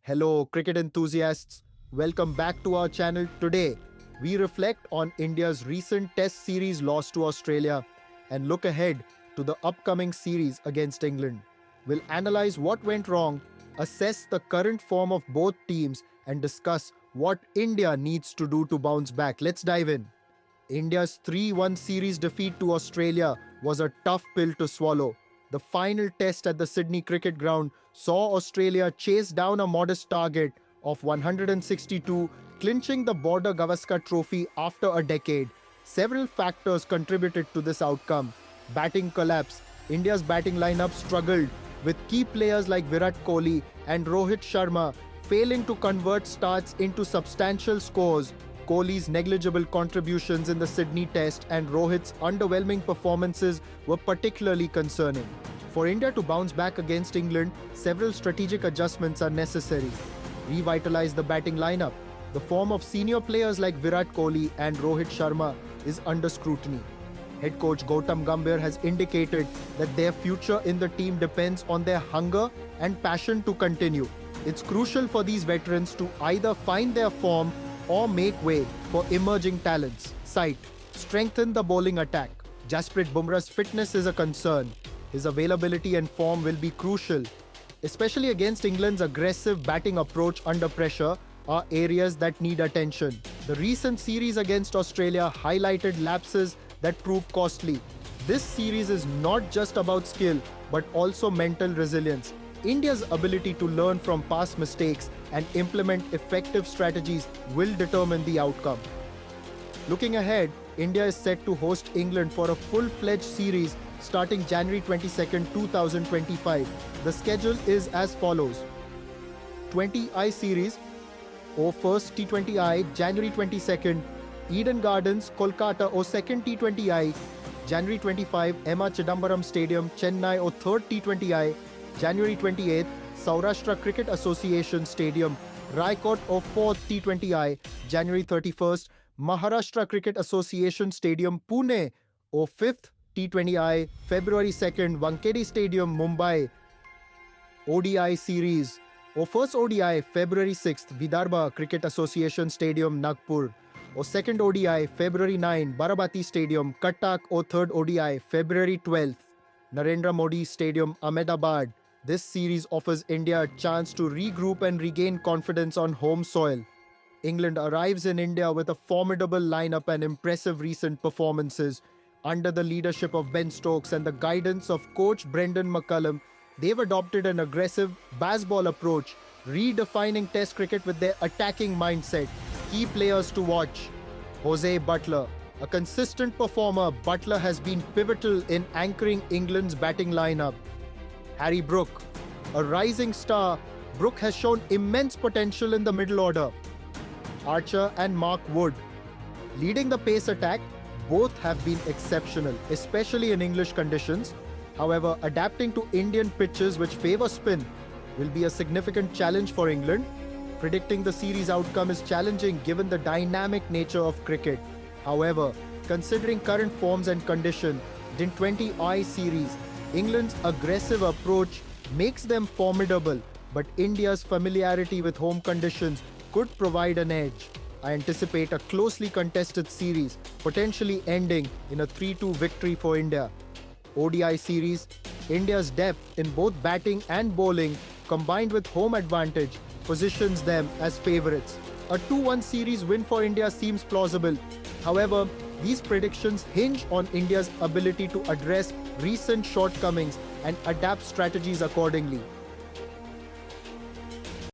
Hello, cricket enthusiasts. Welcome back to our channel. Today, we reflect on India's recent Test series loss to Australia and look ahead to the upcoming series against England. We'll analyze what went wrong, assess the current form of both teams, and discuss what India needs to do to bounce back. Let's dive in. India's 3-1 series defeat to Australia was a tough pill to swallow. The final test at the Sydney Cricket Ground saw Australia chase down a modest target of 162, clinching the Border Gavaskar Trophy after a decade. Several factors contributed to this outcome. Batting collapse. India's batting lineup struggled, with key players like Virat Kohli and Rohit Sharma failing to convert starts into substantial scores. Kohli's negligible contributions in the Sydney Test and Rohit's underwhelming performances were particularly concerning. For India to bounce back against England, several strategic adjustments are necessary. Revitalize the batting lineup. The form of senior players like Virat Kohli and Rohit Sharma is under scrutiny. Head coach Gautam Gambhir has indicated that their future in the team depends on their hunger and passion to continue. It's crucial for these veterans to either find their form or make way for emerging talents. Sight. Strengthen the bowling attack. Jasprit Bumrah's fitness is a concern. His availability and form will be crucial, especially against England's aggressive batting approach under pressure are areas that need attention. The recent series against Australia highlighted lapses that proved costly. This series is not just about skill, but also mental resilience. India's ability to learn from past mistakes and implement effective strategies will determine the outcome. Looking ahead, India is set to host England for a full-fledged series starting January 22, 2025. The schedule is as follows. 20I series, or first T20I, January 22nd, Eden Gardens, Kolkata, or second T20I, January 25, Emma Chidambaram Stadium, Chennai, or third T20I, January 28th, Saurashtra Cricket Association Stadium, Raikot, or 4th T20I, January 31st, Maharashtra Cricket Association Stadium, Pune, or 5th T20I, February 2nd, Wankhede Stadium, Mumbai. ODI Series, or first ODI, February 6th, Vidarbha Cricket Association Stadium, Nagpur, or second ODI, February 9, Barabati Stadium, Cuttack, or third ODI, February 12th, Narendra Modi Stadium, Ahmedabad. This series offers India a chance to regroup and regain confidence on home soil. England arrives in India with a formidable lineup and impressive recent performances. Under the leadership of Ben Stokes and the guidance of coach Brendan McCullum, they've adopted an aggressive baseball approach, redefining Test cricket with their attacking mindset. Key players to watch. Jose Butler. A consistent performer, Butler has been pivotal in anchoring England's batting lineup. Harry Brook. A rising star, Brook has shown immense potential in the middle order. Archer and Mark Wood. Leading the pace attack, both have been exceptional, especially in English conditions. However, adapting to Indian pitches which favor spin will be a significant challenge for England. Predicting the series outcome is challenging given the dynamic nature of cricket. However, considering current forms and condition, in 20I series, England's aggressive approach makes them formidable, but India's familiarity with home conditions could provide an edge. I anticipate a closely contested series, potentially ending in a 3-2 victory for India. ODI series, India's depth in both batting and bowling, combined with home advantage, positions them as favourites. A 2-1 series win for India seems plausible. However, these predictions hinge on India's ability to address recent shortcomings and adapt strategies accordingly.